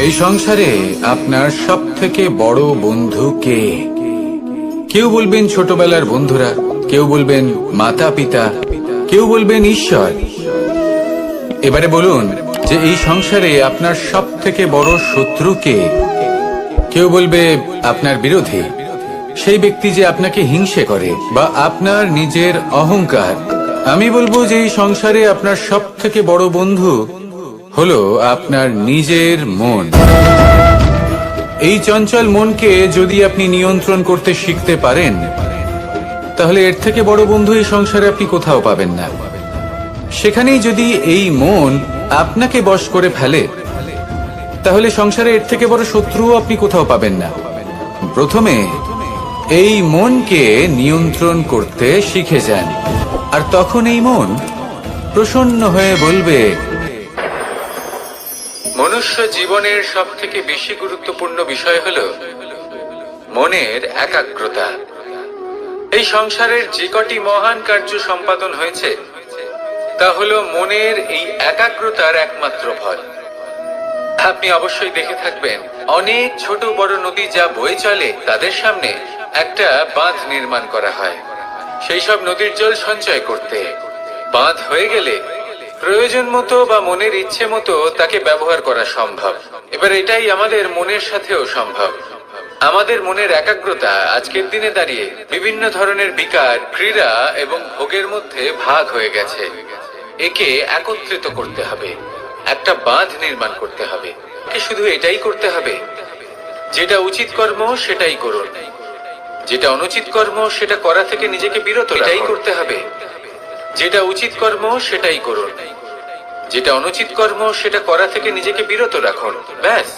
এই সংসারে আপনার সব থেকে বড় বন্ধু কে? কেউ বলবেন ছোটবেলার বন্ধুরা, কেউ বলবেন মাতা পিতা, কেউ বলবেন ঈশ্বর। এবারে বলুন যে এই সংসারে আপনার সব থেকে বড় শত্রু কে? কেউ বলবে আপনার বিরোধী, সেই ব্যক্তি যে আপনাকে হিংসে করে, বা আপনার নিজের অহংকার। আমি বলবো যে এই সংসারে আপনার সব থেকে বড় বন্ধু হলো আপনার নিজের মন। এই চঞ্চল মনকে যদি আপনি নিয়ন্ত্রণ করতে শিখতে পারেন, তাহলে এর থেকে বড় বন্ধু এই সংসারে আপনি কোথাও পাবেন না। সেখানেই যদি এই মন আপনাকে বশ করে ফেলে, তাহলে সংসারে এর থেকে বড় শত্রুও আপনি কোথাও পাবেন না। প্রথমে এই মনকে নিয়ন্ত্রণ করতে শিখে যান, আর তখন এই মন প্রসন্ন হয়ে বলবে, মনুষ্য জীবনের সব থেকে বেশি গুরুত্বপূর্ণ বিষয় হলো মনের একাগ্রতা। এই সংসারের যে কটি মহান কার্য সম্পাদন হয়েছে তা হলো মনের এই একাগ্রতার একমাত্র ফল। আপনি অবশ্যই দেখে থাকবেন, অনেক ছোট বড় নদী যা বয়ে চলে তাদের সামনে একটা বাঁধ নির্মাণ করা হয় সেই সব নদীর জল সঞ্চয় করতে। বাঁধ হয়ে গেলে প্রয়োজন মতো বা মনের ইচ্ছে মতো তাকে ব্যবহার করা সম্ভব। এবার এটাই আমাদের মনের সাথেও সম্ভব। আমাদের মনের একাগ্রতা আজকের দিনে দাঁড়িয়ে বিভিন্ন ধরনের বিকার, ক্রীড়া এবং ভোগের মধ্যে ভাগ হয়ে গেছে। একে একত্রিত করতে হবে, একটা বাঁধ নির্মাণ করতে হবে। শুধু এটাই করতে হবে, যেটা উচিত কর্ম সেটাই করুন, যেটা অনুচিত কর্ম সেটা করা থেকে নিজেকে বিরত রাখুন। এটাই করতে হবে, যেটা উচিত কর্ম সেটাই করুন, যেটা অনুচিত কর্ম সেটা করা থেকে নিজেকে বিরত রাখুন। ব্যাস,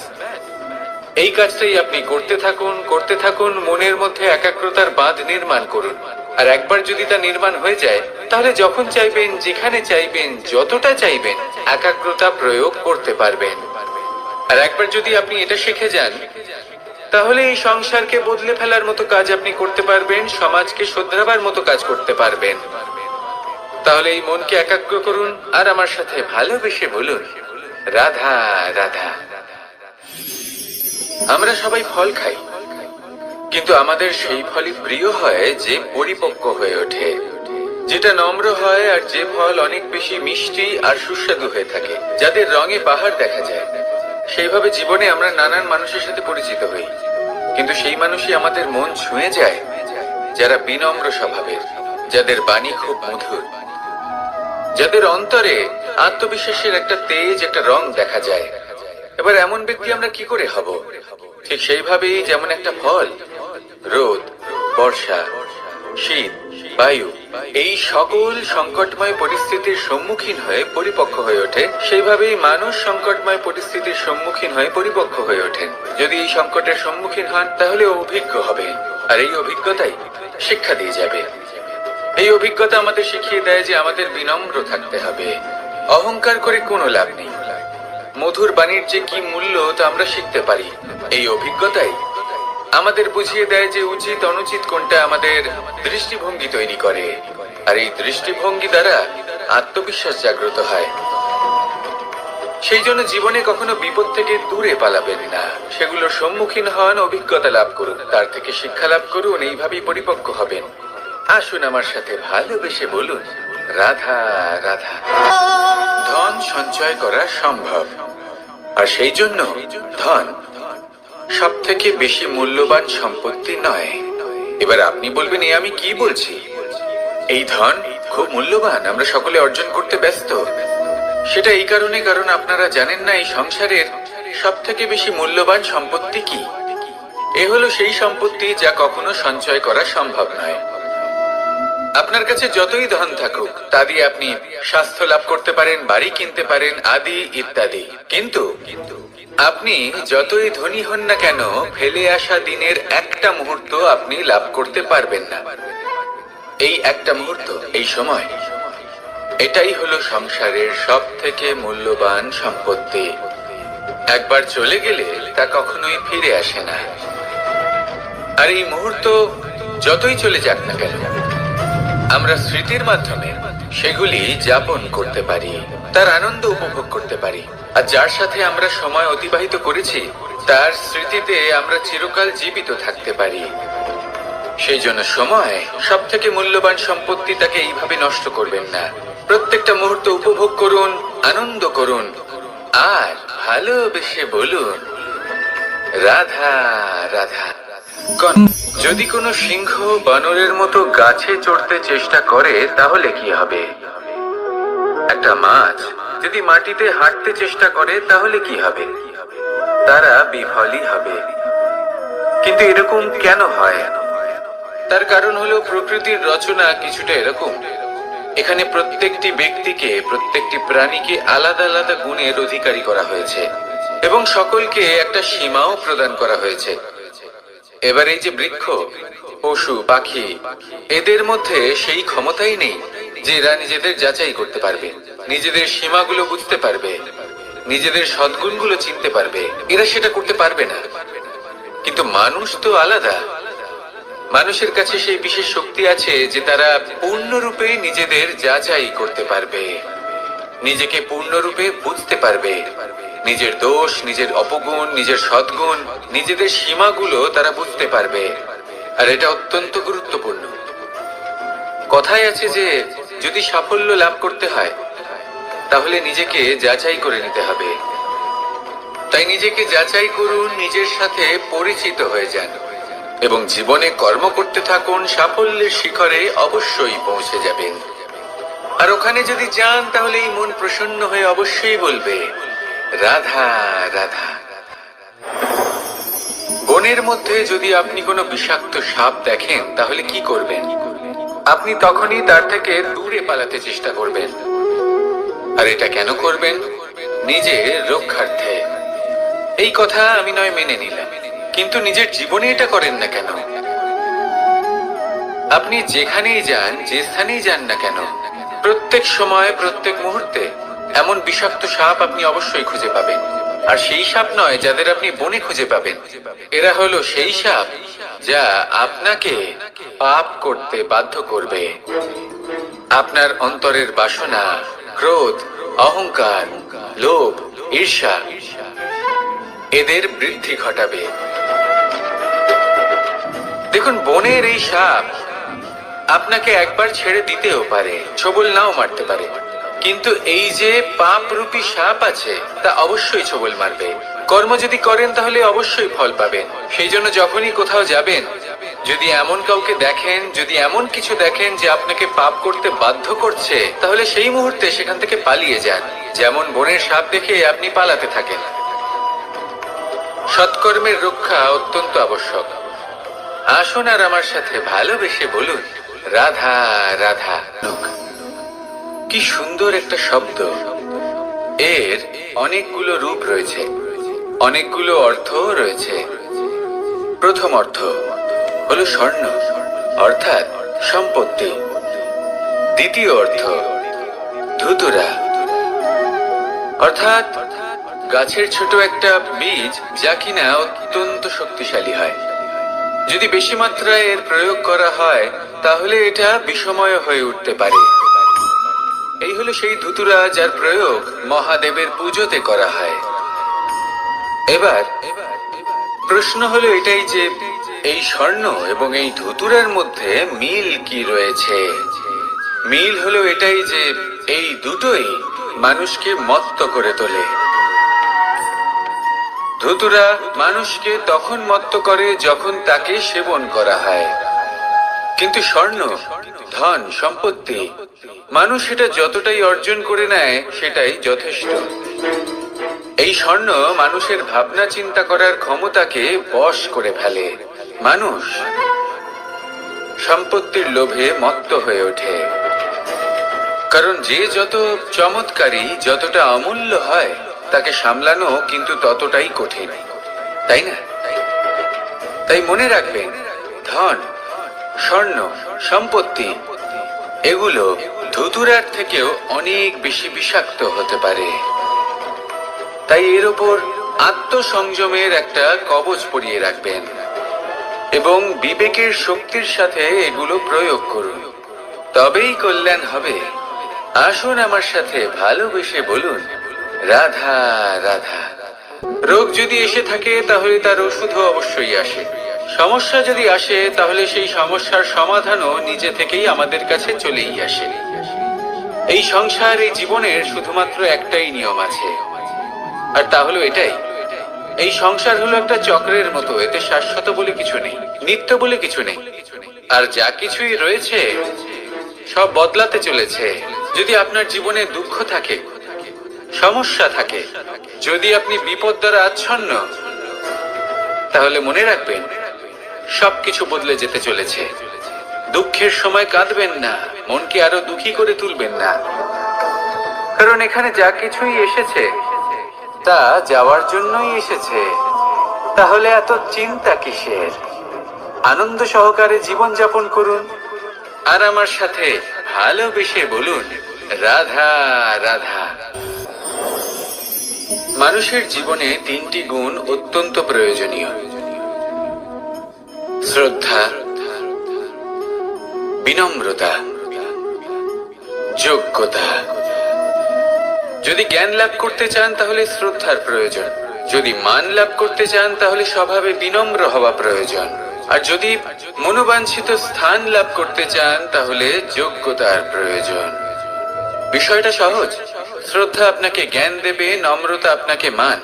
এই কাজটাই আপনি করতে থাকুন, করতে থাকুন। মনের মধ্যে একাগ্রতার বাঁধ নির্মাণ করুন। আর একবার যদি তা নির্মাণ হয়ে যায়, তাহলে যখন চাইবেন, যেখানে চাইবেন, যতটা চাইবেন একাগ্রতা প্রয়োগ করতে পারবেন। আর একবার যদি আপনি এটা শিখে যান, তাহলে এই সংসারকে বদলে ফেলার মতো কাজ আপনি করতে পারবেন, সমাজকে শোধরাবার মতো কাজ করতে পারবেন। তাহলে এই মনকে একাগ্র করুন আর আমার সাথে ভালোবেসে বলুন, রাধা রাধা। আমরা সবাই ফল খাই, কিন্তু আমাদের সেই ফলই প্রিয় হয় যে পরিপক্ক হয়ে ওঠে, যেটা নম্র হয়, আর যে ফল অনেক বেশি মিষ্টি আর সুস্বাদু হয়ে থাকে, যাদের রঙে বাহার দেখা যায়। সেইভাবে জীবনে আমরা নানান মানুষের সাথে পরিচিত হই, কিন্তু সেই মানুষই আমাদের মন ছুঁয়ে যায় যারা বিনম্র স্বভাবের, যাদের বাণী খুব মধুর, যাদের অন্তরে আত্মবিশ্বাসের একটা তেজ, একটা রং দেখা যায়। এবার এমন ব্যক্তি আমরা কি করে হব? ঠিক সেইভাবেই যেমন একটা ফল রোদ, বর্ষা, শীত, বায়ু এই সকল সংকটময় পরিস্থিতির সম্মুখীন হয়ে পরিপক্ক হয়ে ওঠে, সেইভাবেই মানুষ সংকটময় পরিস্থিতির সম্মুখীন হয়ে পরিপক্ক হয়ে ওঠেন। যদি এই সংকটের সম্মুখীন হন, তাহলে অভিজ্ঞ হবেন, আর এই অভিজ্ঞতাই শিক্ষা দিয়ে যাবে। এই অভিজ্ঞতা আমাদের শিখিয়ে দেয় যে আমাদের বিনম্র থাকতে হবে, অহংকার করে কোনো লাভ নেই। মধুর বাণীর যে কি মূল্য তা আমরা শিখতে পারি। এই অভিজ্ঞতাই আমাদের বুঝিয়ে দেয় যে উচিত অনুচিত কোনটা, আমাদের দৃষ্টিভঙ্গি তৈরি করে, আর এই দৃষ্টিভঙ্গি দ্বারা আত্মবিশ্বাস জাগ্রত হয়। সেই জন্য জীবনে কখনো বিপদ থেকে দূরে পালাবেন না, সেগুলোর সম্মুখীন হন, অভিজ্ঞতা লাভ করুন, তার থেকে শিক্ষা লাভ করুন, এইভাবেই পরিপক্ক হবেন। আসুন আমার সাথে ভালোবেসে বলুন, রাধা রাধা। ধন সঞ্চয় করা সম্ভব, আর সেই জন্য ধন সব থেকে বেশি মূল্যবান সম্পত্তি নয়। এবার আপনি বলবেন, এ আমি কি বলছি? এই ধন খুব মূল্যবান, আমরা সকলে অর্জন করতে ব্যস্ত। সেটা এই কারণে, কারণ আপনারা জানেন না এই সংসারের সব থেকে বেশি মূল্যবান সম্পত্তি কি। এ হলো সেই সম্পত্তি যা কখনো সঞ্চয় করা সম্ভব নয়। আপনার কাছে যতই ধন থাকুক, তা দিয়ে আপনি স্বাস্থ্য লাভ করতে পারেন, বাড়ি কিনতে পারেন, আদি ইত্যাদি, কিন্তু আপনি যতই ধনী হন না কেন, ফেলে আসা দিনের একটা মুহূর্ত আপনি লাভ করতে পারবেন না। এই একটা মুহূর্ত, এই সময়, এটাই হলো সংসারের সব থেকে মূল্যবান সম্পত্তি। একবার চলে গেলে তা কখনোই ফিরে আসে না। আর এই মুহূর্ত যতই চলে যাক না কেন, আমরা স্মৃতির মাধ্যমে সেগুলি যাপন করতে পারি, তার আনন্দ উপভোগ করতে পারি। আর যার সাথে আমরা সময় অতিবাহিত করেছি তার স্মৃতিতে আমরা চিরকাল জীবিত থাকতে পারি। সেই জন্য সময় সব থেকে মূল্যবান সম্পত্তি, তাকে এইভাবে নষ্ট করবেন না। প্রত্যেকটা মুহূর্ত উপভোগ করুন, আনন্দ করুন, আর ভালোবেসে বলুন রাধা রাধা। যদি কোনো সিংহ বানরের মতো গাছে চড়তে চেষ্টা করে তাহলে কি হবে? একটা মাছ যদি মাটিতে হাঁটতে চেষ্টা করে তাহলে কি হবে? তারা বিফলই হবে। কিন্তু এরকম কেন হয়? তার কারণ হলো প্রকৃতির রচনা কিছুটা এরকম। এখানে প্রত্যেকটি ব্যক্তিকে, প্রত্যেকটি প্রাণীকে আলাদা আলাদা গুণের অধিকারী করা হয়েছে এবং সকলকে একটা সীমাও প্রদান করা হয়েছে। এবার এই যে বৃক্ষ, পশু, পাখি, এদের মধ্যে সেই ক্ষমতাই নেই যে এরা নিজেদের যাচাই করতে পারবে, নিজেদের সীমাগুলো বুঝতে পারবে, নিজেদের সদ্গুণগুলো চিনতে পারবে। এরা সেটা করতে পারবে না। কিন্তু মানুষ তো আলাদা। মানুষের কাছে সেই বিশেষ শক্তি আছে যে তারা পূর্ণরূপে নিজেদের যাচাই করতে পারবে, নিজেকে পূর্ণরূপে বুঝতে পারবে, নিজের দোষ, নিজের অপগুণ, নিজের সদ্গুণ, নিজেদের সীমাগুলো তারা বুঝতে পারবে। আর এটা অত্যন্ত গুরুত্বপূর্ণ। কথায় আছে যে যদি সাফল্য লাভ করতে হয় তাহলে নিজেকে যাচাই করে নিতে হবে। তাই নিজেকে যাচাই করুন, নিজের সাথে পরিচিত হয়ে যান এবং জীবনে কর্ম করতে থাকুন। সাফল্যের শিখরে অবশ্যই পৌঁছে যাবেন। আর ওখানে যদি যান তাহলে এই মন প্রসন্ন হয়ে অবশ্যই বলবে রাধা রাধা। বনের মধ্যে যদি আপনি কোনো বিষাক্ত সাপ দেখেন তাহলে কি করবেন? আপনি তখনই তার থেকে দূরে পালাতে চেষ্টা করবেন। আর এটা কেন করবেন? নিজের রক্ষার্থে। এই কথা আমি নয় মেনে নিলাম, কিন্তু নিজের জীবনে এটা করেন না কেন? আপনি যেখানেই যান, যে স্থানেই যান না কেন, প্রত্যেক সময়, প্রত্যেক মুহূর্তে এমন বিষাক্ত সাপ আপনি অবশ্যই খুঁজে পাবেন। আর সেই সাপ নয় যাদের আপনি বনে খুঁজে পাবেন, এরা হলো সেই সাপ যা আপনাকে পাপ করতে বাধ্য করবে। আপনার অন্তরের বাসনা, ক্রোধ, অহংকার, লোভ, ঈর্ষা, এদের বৃদ্ধি ঘটাবে। দেখুন, বনের এই সাপ আপনাকে একবার ছেড়ে দিতেও পারে, ছোবল নাও মারতে পারে, কিন্তু এই যে পাপ রূপী সাপ আছে তা অবশ্যই ছোবল মারবে। কর্ম যদি করেন তাহলে অবশ্যই ফল পাবেন। সেই জন্য যখনই কোথাও যাবেন, যদি এমন কাউকে দেখেন, যদি এমন কিছু দেখেন যে আপনাকে পাপ করতে বাধ্য করছে, তাহলে সেই মুহূর্তে সেখান থেকে পালিয়ে যান। যেমন বনের সাপ দেখে আপনি পালাতে থাকেন। সৎকর্মের রক্ষা অত্যন্ত আবশ্যক। আসুন আর আমার সাথে ভালোবেসে বলুন রাধা রাধা। কি সুন্দর একটা শব্দ। এর অনেকগুলো রূপ রয়েছে, অনেকগুলো অর্থও রয়েছে। প্রথম অর্থ হলো স্বর্ণ, অর্থাৎ সম্পত্তি। দ্বিতীয় অর্থ ধুতুরা, অর্থাৎ গাছের ছোট একটা বীজ যা কিনা অত্যন্ত শক্তিশালী হয়। যদি বেশি মাত্রায় এর প্রয়োগ করা হয় তাহলে এটা বিষময় হয়ে উঠতে পারে। এই হলো সেই ধুতুরা যার প্রয়োগ মহাদেবের পুজোতে করা হয়। এবার প্রশ্ন হলো এটাই যে এই স্বর্ণ এবং এই ধুতুরার মধ্যে মিল কি রয়েছে? মিল হলো এটাই যে এই দুটোই মানুষকে মত্ত করে তোলে। ধুতুরা মানুষকে তখন মত্ত করে যখন তাকে সেবন করা হয়, কিন্তু স্বর্ণ, ধন, সম্পত্তি, মানুষ এটা যতটাই অর্জন করে নেয় সেটাই যথেষ্ট। এই স্বর্ণ মানুষের ভাবনা চিন্তা করার ক্ষমতাকে বশ করে ফেলে। মানুষ সম্পত্তির লোভে মত্ত হয়ে ওঠে, কারণ যে যত চমৎকারী, যতটা অমূল্য হয় তাকে সামলানো কিন্তু ততটাই কঠিন, তাই না? তাই মনে রাখবেন, ধন, স্বর্ণ, সম্পত্তি এগুলো ধুতুরার থেকেও অনেক বেশি বিষাক্ত হতে পারে। তাই এর ওপর আত্মসংযমের একটা কবচ পরিয়ে রাখবেন এবং বিবেকের শক্তির সাথে এগুলো প্রয়োগ করুন, তবেই কল্যাণ হবে। আসুন আমার সাথে ভালোবেসে বলুন, রাধা রাধা। রোগ যদি এসে থাকে তাহলে তার ওষুধও অবশ্যই আসে। সমস্যা যদি আসে তাহলে সেই সমস্যার সমাধানও নিজে থেকেই আমাদের কাছে চলেই আসে। এই সংসার, এই জীবনের শুধুমাত্র একটাই নিয়ম আছে, আর তা হলো এটাই, এই সংসার হলো একটা চক্রের মতো। এতে শাশ্বত বলে কিছু নেই, নিত্য বলে কিছু নেই। আর যা কিছুই রয়েছে সব বদলাতে চলেছে। যদি আপনার জীবনে দুঃখ থাকে, সমস্যা থাকে, যদি আপনি বিপদ দ্বারা আচ্ছন্ন, তাহলে মনে রাখবেন সবকিছু বদলে যেতে চলেছে। দুঃখের সময় কাঁদবেন না, মনকে আরো দুঃখী করে তুলবেন না, কারণ এখানে যা কিছুই এসেছে তা যাওয়ার জন্যই এসেছে। তাহলে এত চিন্তা কিসের? আনন্দ সহকারে জীবন যাপন করুন, আর আমার সাথে ভালোবেসে বলুন, রাধা রাধা। মানুষের জীবনে তিনটি গুণ অত্যন্ত প্রয়োজনীয়: শ্রদ্ধা, বিনম্রতা, যোগ্যতা। যদি জ্ঞান লাভ করতে চান তাহলে শ্রদ্ধার প্রয়োজন, যদি মান লাভ করতে চান তাহলে স্বভাবে বিনম্র হওয়া প্রয়োজন, আর যদি মনোবাঞ্ছিত স্থান লাভ করতে চান তাহলে যোগ্যতার প্রয়োজন। বিষয়টা সহজ। শ্রদ্ধা আপনাকে জ্ঞান দেবে, নম্রতা আপনাকে মান,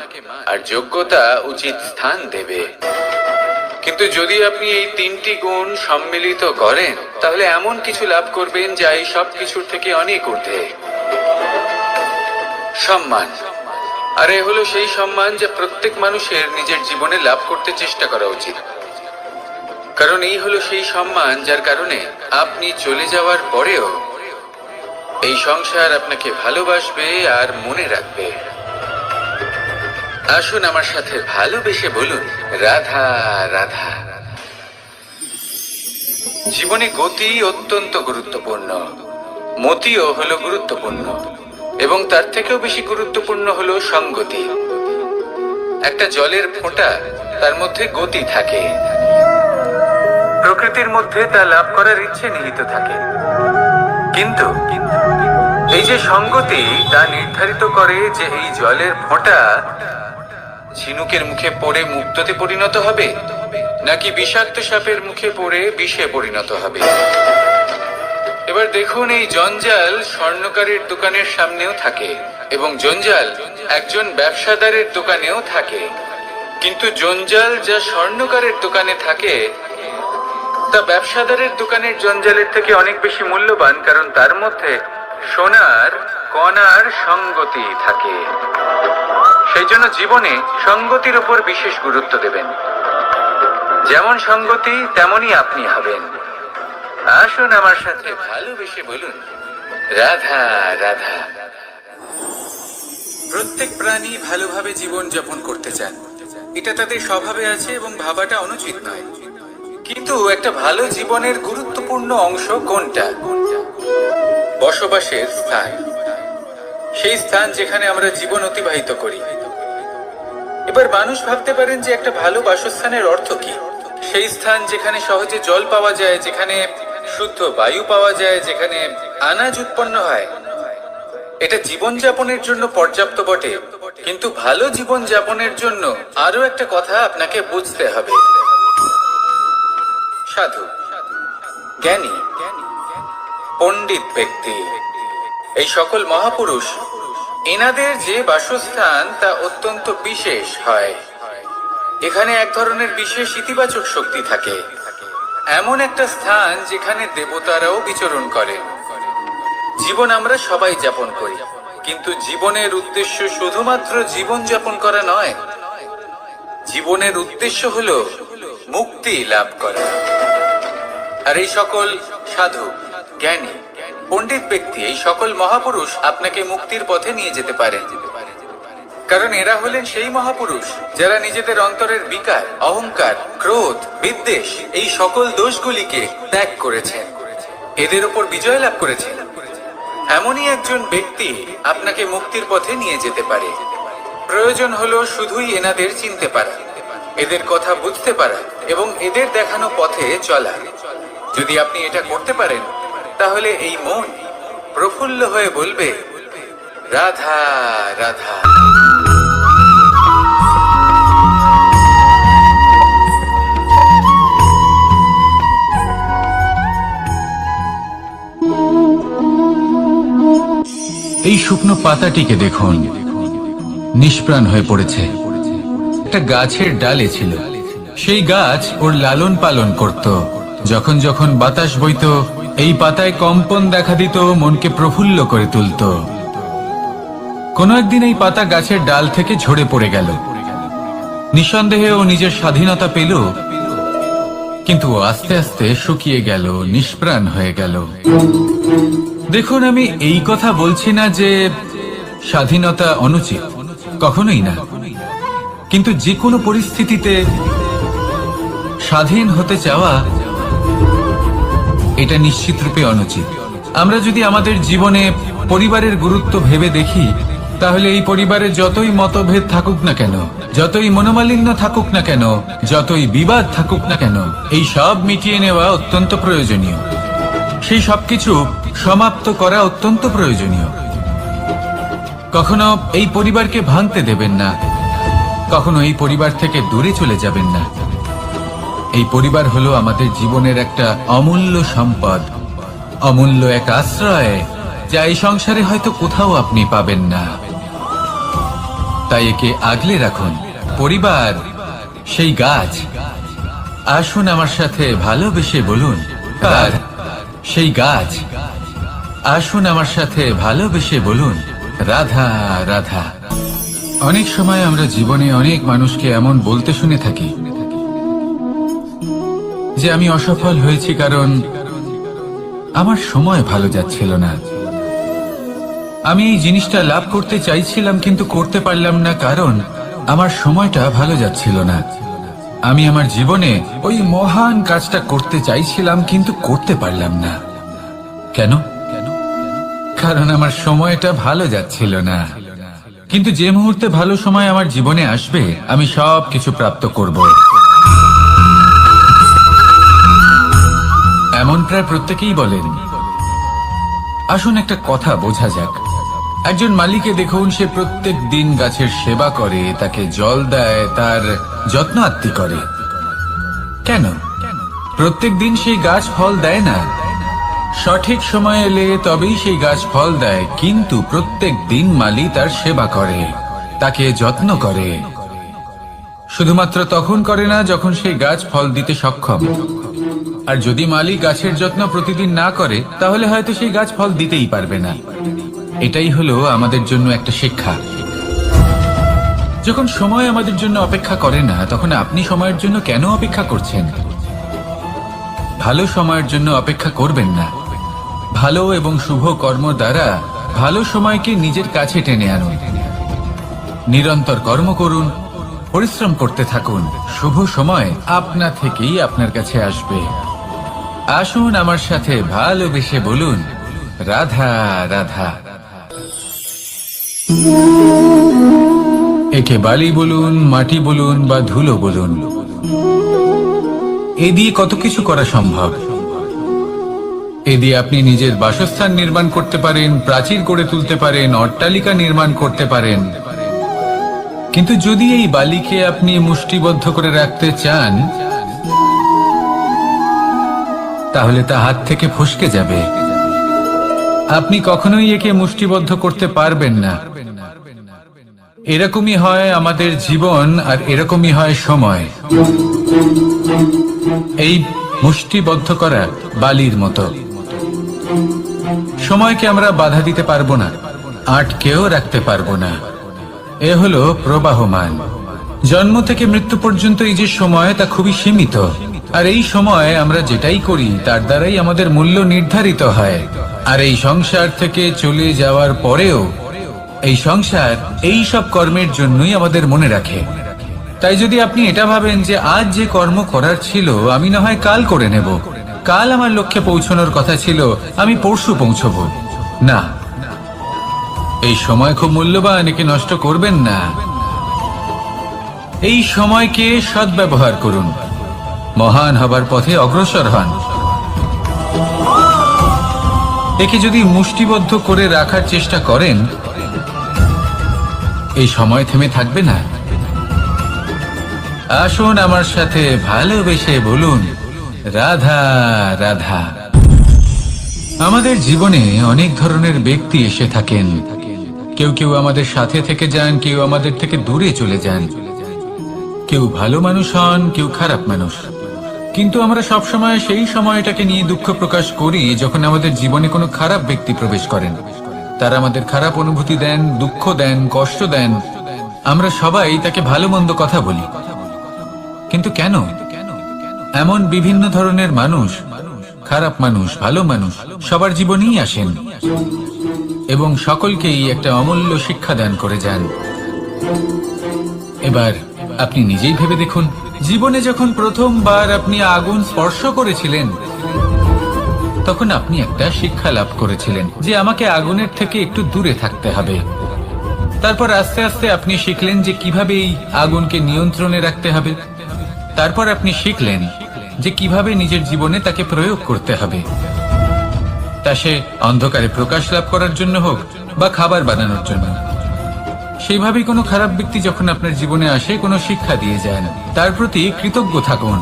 আর যোগ্যতা উচিত স্থান দেবে। কিন্তু যদি আপনি এই তিনটি গুণ সম্মিলিত করেন তাহলে এমন কিছু লাভ করবেন যা এই সব কিছুর থেকে অনেক ঊর্ধ্বে। সম্মান। আর এ হলো সেই সম্মান যা প্রত্যেক মানুষের নিজের জীবনে লাভ করতে চেষ্টা করা উচিত, কারণ এই হলো সেই সম্মান যার কারণে আপনি চলে যাওয়ার পরেও এই সংসার আপনাকে ভালোবাসবে আর মনে রাখবে। আসুন আমার সাথে ভালোবেসে বলুন, রাধা রাধা। জীবনে গতি অত্যন্ত গুরুত্বপূর্ণ, মতিও হলো গুরুত্বপূর্ণ, এবং তার থেকেও বেশি গুরুত্বপূর্ণ হলো সঙ্গতি। একটা জলের ফোঁটা, তার মধ্যে গতি থাকে, প্রকৃতির মধ্যে তা লাভ করার ইচ্ছে নিহিত থাকে, কিন্তু এই যে সঙ্গতি তা নির্ধারিত করে যে এই জলের ফোঁটা ঝিনুকের মুখে পড়ে মুক্ততে পরিণত হবে নাকি বিষাক্ত সাপের মুখে পড়ে বিষে পরিণত হবে। এবার দেখুন, এই জঞ্জাল স্বর্ণকারের দোকানের সামনেও থাকে, এবং জঞ্জাল একজন ব্যবসাদারের দোকানেও থাকে, কিন্তু জঞ্জাল যা স্বর্ণকারের দোকানে থাকে তা ব্যবসাদারের দোকানের জঞ্জালের থেকে অনেক বেশি মূল্যবান, কারণ তার মধ্যে সোনার কণার সঙ্গতি থাকে। সেই জন্য জীবনে সঙ্গতির উপর বিশেষ গুরুত্ব দেবেন। যেমন সঙ্গতি তেমনই আপনি হবেন। আসুন আমার সাথে ভালোবেসে বলুন, রাধা রাধা। প্রত্যেক প্রাণী ভালোভাবে জীবন যাপন করতে চান, এটা তাদের স্বভাবে আছে এবং ভাবাটা অনুচিত নয়। কিন্তু একটা ভালো জীবনের গুরুত্বপূর্ণ অংশ কোনটা? বসবাসের স্থান, সেই স্থান যেখানে আমরা জীবন অতিবাহিত করি। এবার মানুষ ভাবতে পারেন যে একটা ভালো বাসস্থানের অর্থ কি? সেই স্থান যেখানে সহজে জল পাওয়া যায়, যেখানে শুদ্ধ বায়ু পাওয়া যায়, যেখানে আনাজ উৎপন্ন হয়। এটা জীবনযাপনের জন্য পর্যাপ্ত বটে, কিন্তু ভালো জীবন যাপনের জন্য আরো একটা কথা আপনাকে বুঝতে হবে। সাধু, জ্ঞানী, পণ্ডিত ব্যক্তি, এই সকল মহাপুরুষ, এনাদের যে বাসস্থান তা অত্যন্ত বিশেষ হয়। এখানে এক ধরনের বিশেষ ইতিবাচক শক্তি থাকে, এমন একটা স্থান যেখানে দেবতারাও বিচরণ করেন। জীবন আমরা সবাই যাপন করি, কিন্তু জীবনের উদ্দেশ্য শুধুমাত্র জীবন যাপন করা নয়। জীবনের উদ্দেশ্য হলো মুক্তি লাভ করা। আর এই সকল সাধু, জ্ঞানী, পণ্ডিত ব্যক্তি, এই সকল মহাপুরুষ আপনাকে মুক্তির পথে নিয়ে যেতে পারেন, কারণ এরা হলেন সেই মহাপুরুষ যারা নিজেদের অন্তরের বিকার, অহংকার, ক্রোধ, বিদ্বেষ, এই সকল দোষগুলিকে ত্যাগ করেছেন, এদের উপর বিজয় লাভ করেছেন। এমনই একজন ব্যক্তি আপনাকে মুক্তির পথে নিয়ে যেতে পারে। প্রয়োজন হলো শুধুই এনাদের চিনতে পারা, এদের কথা বুঝতে পারা এবং এদের দেখানো পথে চলা। যদি আপনি এটা করতে পারেন তাহলে এই মন, প্রফুল্ল হয়ে বলবে, রাধা রাধা। এই শুকনো পাতাটিকে দেখুন, নিষ্প্রাণ হয়ে পড়েছে। একটা গাছের ডালে ছিল, সেই গাছ ওর লালন পালন করত। যখন যখন বাতাস বইত, এই পাতায় কম্পন দেখা দিত, মনকে প্রফুল্ল করে তুলত। কোন একদিন এই পাতা গাছের ডাল থেকে ঝরে পড়ে গেল। নিঃসন্দেহে ও নিজের স্বাধীনতা পেল, কিন্তু আস্তে আস্তে শুকিয়ে গেল, নিষ্প্রাণ হয়ে গেল। দেখুন, আমি এই কথা বলছি না যে স্বাধীনতা অনুচিত, কখনোই না। কিন্তু যে কোনো পরিস্থিতিতে স্বাধীন হতে চাওয়া এটা নিশ্চিতরূপে অনুচিত। আমরা যদি আমাদের জীবনে পরিবারের গুরুত্ব ভেবে দেখি, তাহলে এই পরিবারে যতই মতভেদ থাকুক না কেন, যতই মনোমালিন্য থাকুক না কেন, যতই বিবাদ থাকুক না কেন, এই সব মিটিয়ে নেওয়া অত্যন্ত প্রয়োজনীয়। সেই সবকিছু সমাপ্ত করা অত্যন্ত প্রয়োজনীয়। কখনো এই পরিবারকে ভাঙতে দেবেন না, কখনো এই পরিবার থেকে দূরে চলে যাবেন না। এই পরিবার হলো আমাদের জীবনের একটা অমূল্য সম্পদ, অমূল্য এক আশ্রয়, যা এই সংসারে হয়তো কোথাও আপনি পাবেন না। তাই একে আগলে রাখুন। পরিবার সেই গাছ। আসুন আমার সাথে ভালোবেসে বলুন, আর সেই গাছ। আসুন আমার সাথে ভালোবেসে বলুন, রাধা রাধা। অনেক সময় আমরা জীবনে অনেক মানুষকে এমন বলতে শুনে থাকি যে আমি অসফল হয়েছি কারণ আমার সময় ভালো যাচ্ছিল না। আমি এই জিনিসটা লাভ করতে চাইছিলাম কিন্তু করতে পারলাম না কারণ আমার সময়টা ভালো যাচ্ছিল না। আমি আমার জীবনে ওই মহান কাজটা করতে চাইছিলাম কিন্তু করতে পারলাম না। কেন? কারণ আমার সময়টা ভালো যাচ্ছিল না। কিন্তু যে মুহূর্তে ভালো সময় আমার জীবনে আসবে, আমি সব কিছু প্রাপ্ত করব। এমন প্রায় প্রত্যেকেই বলেন। আসুন একটা কথা বোঝা যাক। একজন মালিকে দেখুন, সে প্রত্যেক দিন গাছের সেবা করে, তাকে জল দেয়, তার যত্ন আত্তি করে। কেন? প্রত্যেক দিন সেই গাছ ফল দেয় না। সঠিক সময় এলে তবেই সেই গাছ ফল দেয়, কিন্তু প্রত্যেক দিন মালি তার সেবা করে, তাকে যত্ন করে। শুধুমাত্র তখন করে না যখন সেই গাছ ফল দিতে সক্ষম। আর যদি মালি গাছের যত্ন প্রতিদিন না করে, তাহলে হয়তো সেই গাছ ফল দিতেই পারবে না। এটাই হলো আমাদের জন্য একটা শিক্ষা। যখন সময় আমাদের জন্য অপেক্ষা করে না, তখন আপনি সময়ের জন্য কেন অপেক্ষা করছেন? ভালো সময়ের জন্য অপেক্ষা করবেন না। ভালো এবং শুভ কর্ম দ্বারা ভালো সময়কে নিজের কাছে টেনে আনুন। নিরন্তর কর্ম করুন, পরিশ্রম করতে থাকুন। শুভ সময় আপনা থেকেই আপনার কাছে আসবে। আসুন আমার সাথে ভালোবেসে বলুন, রাধা রাধা। একে বালি বলুন, মাটি বলুন বা ধুলো বলুন, এ দিয়ে কত কিছু করা সম্ভব। এ দিয়ে আপনি নিজের বাসস্থান নির্মাণ করতে পারেন, প্রাচীর গড়ে তুলতে পারেন, অট্টালিকা নির্মাণ করতে পারেন। কিন্তু যদি এই বালিকে আপনি মুষ্টিবদ্ধ করে রাখতে চান, তাহলে তা হাত থেকে ফসকে যাবে। আপনি কখনোই একে মুষ্টিবদ্ধ করতে পারবেন না। এরকমই হয় আমাদের জীবন, আর এরকমই হয় সময়। এই মুষ্টিবদ্ধ করা বালির মতো। সময়কে আমরা বাধা দিতে পারবো না, আটকেও রাখতে পারবো না। এ হলো প্রবাহমান। জন্ম থেকে মৃত্যু পর্যন্ত এই যে সময়, তা খুবই সীমিত। আর এই সময় আমরা যেটাই করি তার দ্বারাই আমাদের মূল্য নির্ধারিত হয়। আর এই সংসার থেকে চলে যাওয়ার পরেও এই সংসার এই সব কর্মের জন্যই আমাদের মনে রাখে। তাই যদি আপনি এটা ভাবেন যে আজ যে কর্ম করার ছিল আমি না হয় কাল করে নেব, কাল আমার লক্ষ্যে পৌঁছানোর কথা ছিল আমি পরশু পৌঁছবো, না, এই সময় খুব মূল্যবান, একে নষ্ট করবেন না। এই সময়কে সদ্ব্যবহার করুন, মহান হবার পথে অগ্রসর হন। একে যদি মুষ্টিবদ্ধ করে রাখার চেষ্টা করেন, এই সময় থেমে থাকবে না। আসুন আমার সাথে ভালোবেসে বলুন, রাধা রাধা। আমাদের জীবনে অনেক ধরনের ব্যক্তি এসে থাকেন। কেউ কেউ আমাদের সাথে থেকে যান, কেউ আমাদের থেকে দূরে চলে যান। কেউ ভালো মানুষ হন, কেউ খারাপ মানুষ। কিন্তু আমরা সবসময় সেই সময়টাকে নিয়ে দুঃখ প্রকাশ করি যখন আমাদের জীবনে কোনো খারাপ ব্যক্তি প্রবেশ করেন। তারা আমাদের খারাপ অনুভূতি দেন, দুঃখ দেন, কষ্ট দেন। আমরা সবাই তাকে ভালো মন্দ কথা বলি। কিন্তু কেন? এমন বিভিন্ন ধরনের মানুষ, খারাপ মানুষ, ভালো মানুষ সবার জীবনেই আসেন এবং সকলকেই একটা অমূল্য শিক্ষা দান করে যান। এবার আপনি নিজেই ভেবে দেখুন, জীবনে যখন প্রথমবার আপনি আগুন স্পর্শ করেছিলেন, তখন আপনি একটা শিক্ষা লাভ করেছিলেন যে আমাকে আগুনের থেকে একটু দূরে থাকতে হবে। তারপর আস্তে আস্তে আপনি শিখলেন যে কিভাবে এই আগুনকে নিয়ন্ত্রণে রাখতে হবে। তারপর আপনি শিখলেন যে কিভাবে নিজের জীবনে তাকে প্রয়োগ করতে হবে, তা সে অন্ধকারে প্রকাশ লাভ করার জন্য হোক বা খাবার বানানোর জন্য। সেইভাবেই কোনো খারাপ ব্যক্তি যখন আপনার জীবনে আসে, কোনো শিক্ষা দিয়ে যান, তার প্রতি কৃতজ্ঞ থাকুন।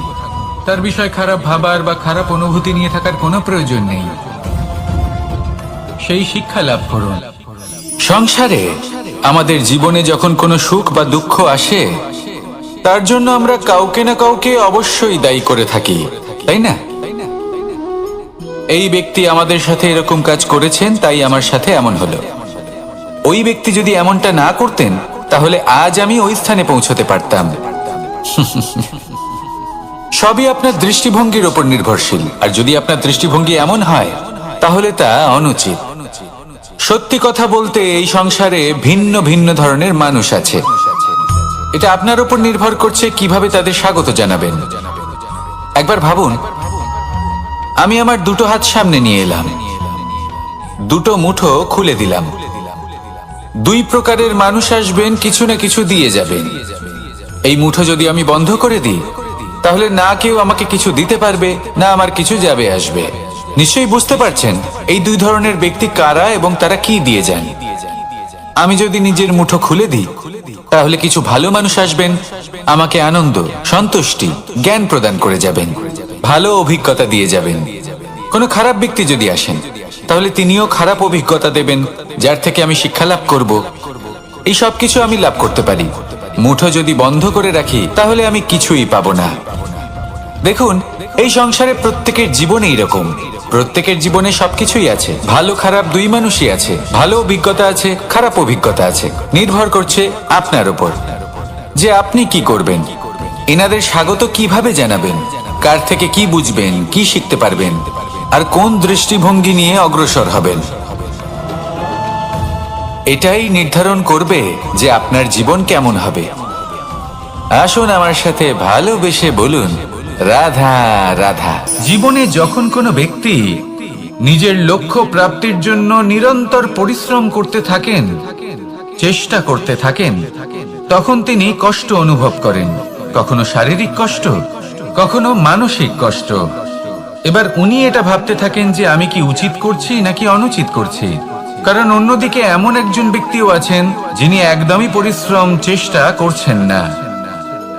তার বিষয় খারাপ ভাবার বা খারাপ অনুভূতি নিয়ে থাকার কোনো প্রয়োজন নেই। সেই শিক্ষা লাভ করুন। সংসারে আমাদের জীবনে যখন কোনো সুখ বা দুঃখ আসে, তার জন্য আমরা কাউকে না কাউকে অবশ্যই দায়ী করে থাকি, তাই না? এই ব্যক্তি আমাদের সাথে এরকম কাজ করেছেন, তাই আমার সাথে এমন হলো। ওই ব্যক্তি যদি এমনটা না করতেন, তাহলে আজ আমি ওই স্থানে পৌঁছতে পারতাম। সবই আপনার দৃষ্টিভঙ্গির উপর নির্ভরশীল। আর যদি আপনার দৃষ্টিভঙ্গি এমন হয়, তাহলে তা অনুচিত। সত্যি কথা বলতে, এই সংসারে ভিন্ন ভিন্ন ধরনের মানুষ আছে। এটা আপনার উপর নির্ভর করছে কিভাবে তাদের স্বাগত জানাবেন। একবার ভাবুন, আমি আমার দুটো হাত সামনে নিয়ে এলাম, দুটো মুঠো খুলে দিলাম। দুই প্রকারের মানুষ আসবেন, কিছু না কিছু দিয়ে যাবেন। এই মুঠো যদি আমি বন্ধ করে দিই, তাহলে না কেউ আমাকে কিছু দিতে পারবে, না আমার কিছু যাবে আসবে। নিশ্চয়ই বুঝতে পারছেন এই দুই ধরনের ব্যক্তি কারা এবং তারা কি দিয়ে যান। আমি যদি নিজের মুঠো খুলে দিই, তাহলে কিছু ভালো মানুষ আসবেন, আমাকে আনন্দ, সন্তুষ্টি, জ্ঞান প্রদান করে যাবেন, ভালো অভিজ্ঞতা দিয়ে যাবেন। কোনো খারাপ ব্যক্তি যদি আসেন, তাহলে তিনিও খারাপ অভিজ্ঞতা দেবেন, যার থেকে আমি শিক্ষা লাভ করব। এই সব কিছু আমি লাভ করতে পারি। মুঠো যদি বন্ধ করে রাখি, তাহলে আমি কিছুই পাবো না। দেখুন, এই সংসারে প্রত্যেকের জীবনে এরকম। প্রত্যেকের জীবনে সবকিছুই আছে, ভালো খারাপ দুই মানুষই আছে। ভালো অভিজ্ঞতা আছে, খারাপ অভিজ্ঞতা আছে। নির্ভর করছে আপনার উপর যে আপনি কি করবেন। এনাদের স্বাগত কিভাবে জানাবেন, কার থেকে কি বুঝবেন, কি শিখতে পারবেন, আর কোন দৃষ্টিভঙ্গি নিয়ে অগ্রসর হবেন। এটাই নির্ধারণ করবে যে আপনার জীবন কেমন হবে। আসুন আমার সাথে ভালোবেসে বলুন, রাধা রাধা। জীবনে যখন কোনো ব্যক্তি নিজের লক্ষ্য প্রাপ্তির জন্য নিরন্তর পরিশ্রম করতে থাকেন, চেষ্টা করতে থাকেন, তখন তিনি কষ্ট অনুভব করেন। কখনো শারীরিক কষ্ট, কখনো মানসিক কষ্ট। এবার উনি এটা ভাবতে থাকেন যে আমি কি উচিত করছি নাকি অনুচিত করছি। কারণ অন্যদিকে এমন একজন ব্যক্তিও আছেন যিনি একদমই পরিশ্রম, চেষ্টা করছেন না।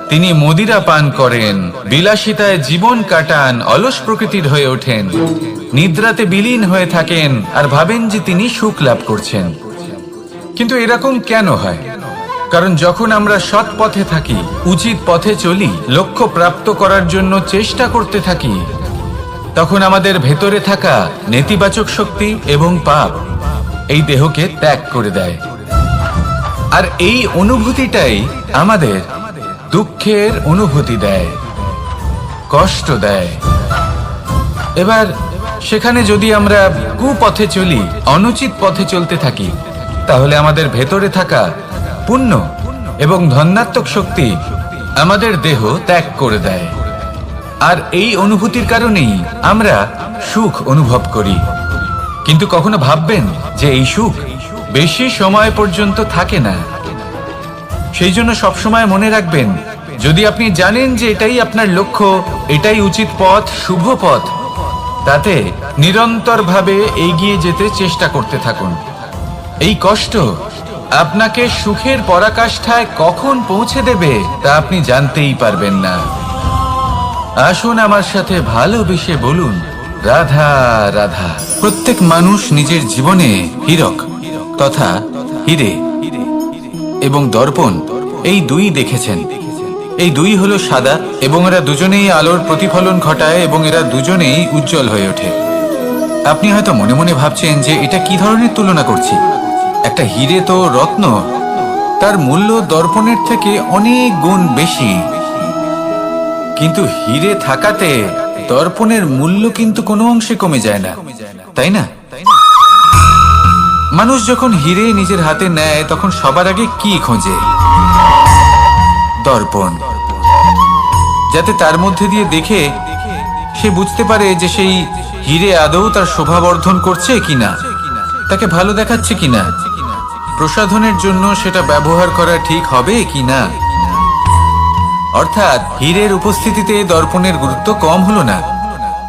তিনি মদিরা পান করেন, বিলাসিতায় জীবন কাটান, অলস প্রকৃতির হয়ে ওঠেন, নিদ্রাতে বিলীন হয়ে থাকেন আর ভাবেন যে তিনি সুখ লাভ করছেন। কিন্তু এরকম কেন হয়? কারণ যখন আমরা সৎ পথে থাকি, উচিত পথে চলি, লক্ষ্য প্রাপ্ত করার জন্য চেষ্টা করতে থাকি, তখন আমাদের ভেতরে থাকা নেতিবাচক শক্তি এবং পাপ এই দেহকে ত্যাগ করে দেয়। আর এই অনুভূতিটাই আমাদের দুঃখের অনুভূতি দেয়, কষ্ট দেয়। এবার সেখানে যদি আমরা কুপথে চলি, অনুচিত পথে চলতে থাকি, তাহলে আমাদের ভেতরে থাকা পুণ্য এবং ধনাত্মক শক্তি আমাদের দেহ ত্যাগ করে দেয়। আর এই অনুভূতির কারণেই আমরা সুখ অনুভব করি। কিন্তু কখনো ভাববেন যে এই সুখ বেশি সময় পর্যন্ত থাকে না। সেই জন্য সবসময় মনে রাখবেন, যদি আপনি জানেন যে এটাই আপনার লক্ষ্য, এটাই উচিত পথ, শুভ পথ, তাতে নিরন্তরভাবে এগিয়ে যেতে চেষ্টা করতে থাকুন। এই কষ্ট আপনাকে সুখের পরাকাষ্ঠায় কখন পৌঁছে দেবে তা আপনি জানতেই পারবেন না। আসুন আমার সাথে ভালোবেসে বলুন, রাধা রাধা। প্রত্যেক মানুষ নিজের জীবনে হীরক তথা হীরে এবং দর্পণ এই দুই দেখেছেন। এই দুই হলো সাদা এবং এরা দুজনেই আলোর প্রতিফলন ঘটায় এবং এরা দুজনেই উজ্জ্বল হয়ে ওঠে। আপনি হয়তো মনে মনে ভাবছেন যে এটা কি ধরনের তুলনা করছি। একটা হীরে তো রত্ন, তার মূল্য দর্পণের থেকে অনেক গুণ বেশি। কিন্তু হীরে থাকাতে দর্পণের মূল্য কিন্তু কোনো অংশে কমে যায় না, তাই না? মানুষ যখন হীরে নিজের হাতে নেয় তখন সবার আগে কি খোঁজে? দর্পণ, যাতে তার মধ্যে দিয়ে দেখে সে বুঝতে পারে যে সেই হীরে আদৌ তার শোভাবর্ধন করছে কিনা, তাকে ভালো দেখাচ্ছে কিনা, প্রসাধনের জন্য সেটা ব্যবহার করা ঠিক হবে কিনা। অর্থাৎ হীরের উপস্থিতিতে দর্পণের গুরুত্ব কম হলো না,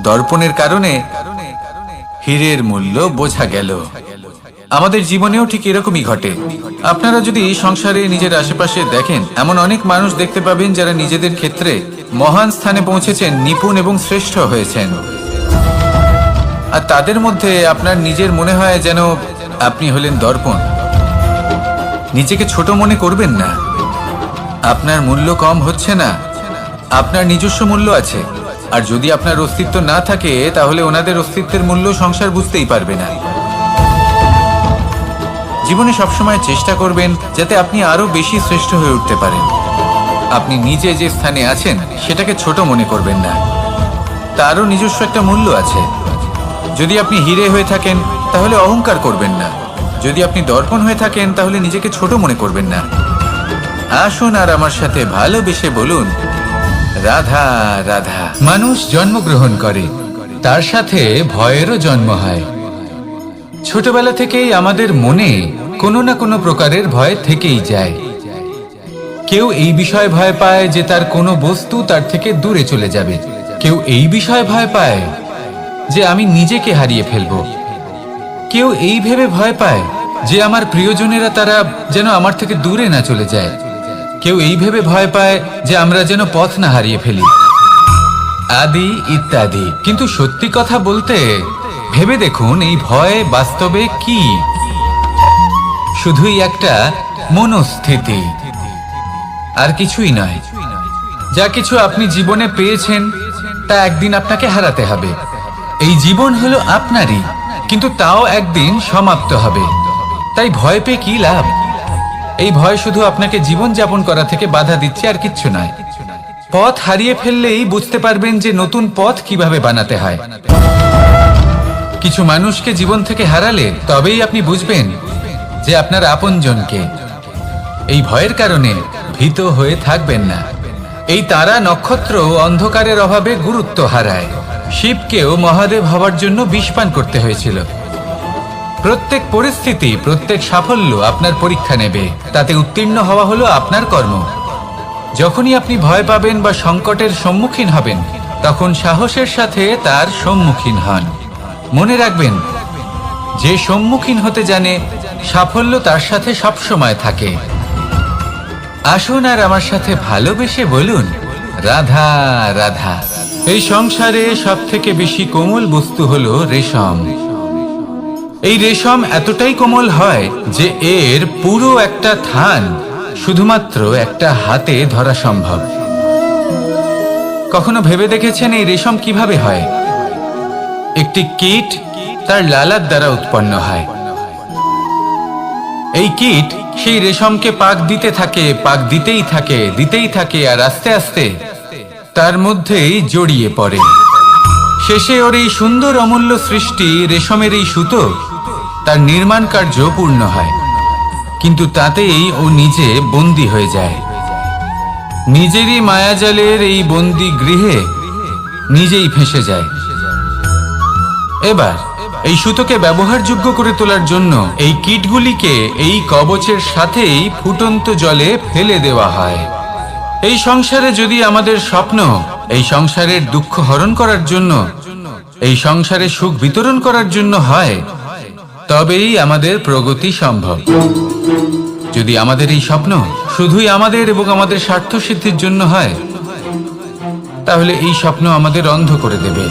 দর্পণের কারণে হীরের মূল্য বোঝা গেল। আমাদের জীবনেও ঠিক এরকমই ঘটে। আপনারা যদি সংসারে নিজের আশেপাশে দেখেন, এমন অনেক মানুষ দেখতে পাবেন যারা নিজেদের ক্ষেত্রে মহান স্থানে পৌঁছেছেন, নিপুণ এবং শ্রেষ্ঠ হয়েছেন। আর তাদের মধ্যে আপনার নিজের মনে হয় যেন আপনি হলেন দর্পণ। নিজেকে ছোট মনে করবেন না। আপনার মূল্য কম হচ্ছে না, আপনার নিজস্ব মূল্য আছে। আর যদি আপনার অস্তিত্ব না থাকে তাহলে ওনাদের অস্তিত্বের মূল্য সংসার বুঝতেই পারবে না। জীবনে সবসময় চেষ্টা করবেন যাতে আপনি আরো বেশি শ্রেষ্ঠ হয়ে উঠতে পারেন। আপনি নিজে যে স্থানে আছেন সেটাকে ছোট মনে করবেন না, তারও নিজস্ব একটা মূল্য আছে। যদি আপনি হীরে হয়ে থাকেন তাহলে অহংকার করবেন না, যদি আপনি দর্পণ হয়ে থাকেন তাহলে নিজেকে ছোট মনে করবেন না। আসুন আর আমার সাথে ভালোবেসে বলুন, রাধা রাধা। মানুষ জন্মগ্রহণ করে, তার সাথে ভয়েরও জন্ম হয়। ছোটবেলা থেকেই আমাদের মনে কোনো না কোনো প্রকারের ভয় থেকেই যায়। কেউ এই বিষয়ে ভয় পায় যে তার কোনো বস্তু তার থেকে দূরে চলে যাবে। কেউ এই বিষয়ে ভয় পায় যে আমি নিজেকে হারিয়ে ফেলবো। কেউ এই ভেবে ভয় পায় যে আমার প্রিয়জনেরা তারা যেন আমার থেকে দূরে না চলে যায়। কেউ এই ভেবে ভয় পায় যে আমরা যেন পথ না হারিয়ে ফেলি, আদি ইত্যাদি। কিন্তু সত্যি কথা বলতে ভেবে দেখুন, এই ভয় বাস্তবে কি? শুধুই একটা মনস্থিতি, আর কিছুই নয়। যা কিছু আপনি জীবনে পেয়েছেন তা একদিন আপনাকে হারাতে হবে। এই জীবন হলো আপনারই, কিন্তু তাও একদিন সমাপ্ত হবে। তাই ভয় পেয়ে কি লাভ? এই ভয় শুধু আপনাকে জীবন যাপন করা থেকে বাধা দিচ্ছে, আর কিচ্ছু নয়। পথ হারিয়ে ফেললেই বুঝতে পারবেন যে নতুন পথ কিভাবে বানাতে হয়। কিছু মানুষকে জীবন থেকে হারালে তবেই আপনি বুঝবেন যে আপনার আপনজনকে। এই ভয়ের কারণে ভীত হয়ে থাকবেন না। এই তারা নক্ষত্র অন্ধকারের অভাবে গুরুত্ব হারায়। শিবকেও মহাদেব হওয়ার জন্য বিষপান করতে হয়েছিল। প্রত্যেক পরিস্থিতি, প্রত্যেক সাফল্য আপনার পরীক্ষা নেবে, তাতে উত্তীর্ণ হওয়া হলো আপনার কর্ম। যখনই আপনি ভয় পাবেন বা সংকটের সম্মুখীন হবেন, তখন সাহসের সাথে তার সম্মুখীন হন। মনে রাখবেন, যে সম্মুখীন হতে জানে সাফল্য তার সাথে সবসময় থাকে। আসুন আর আমার সাথে ভালোবেসে বলুন, রাধা রাধা। এই সংসারে সব থেকে বেশি কোমল বস্তু হলো রেশম। এই রেশম এতটাই কোমল হয় যে এর পুরো একটা থান শুধুমাত্র একটা হাতে ধরা সম্ভব। কখনো ভেবে দেখেছেন এই রেশম কিভাবে হয়? একটি কীট তার লালার দ্বারা উৎপন্ন হয়। এই কীট সেই রেশমকে পাক দিতে থাকে, পাক দিতেই থাকে, আর আস্তে আস্তে তার মধ্যেই জড়িয়ে পড়ে। শেষে ওর এই সুন্দর অমূল্য সৃষ্টি রেশমের এই সুতো, তার নির্মাণ কার্য পূর্ণ হয়। কিন্তু তাতেই ও নিজে বন্দী হয়ে যায়। নিজেরই মায়াজালের এই বন্দী গৃহে নিজেই ফেঁসে যায়। এবার এই সুতোকে ব্যবহারযোগ্য করে তোলার জন্য এই কীটগুলিকে এই কবচের সাথেই ফুটন্ত জলে ফেলে দেওয়া হয়। এই সংসারে যদি আমাদের স্বপ্ন এই সংসারের দুঃখ হরণ করার জন্য এই সংসারে সুখ বিতরণ করার জন্য হয়, তবেই আমাদের প্রগতি সম্ভব। যদি আমাদের এই স্বপ্ন শুধুই আমাদের এবং আমাদের স্বার্থ সিদ্ধির জন্য হয়, তাহলে এই স্বপ্ন আমাদের অন্ধ করে দেবে,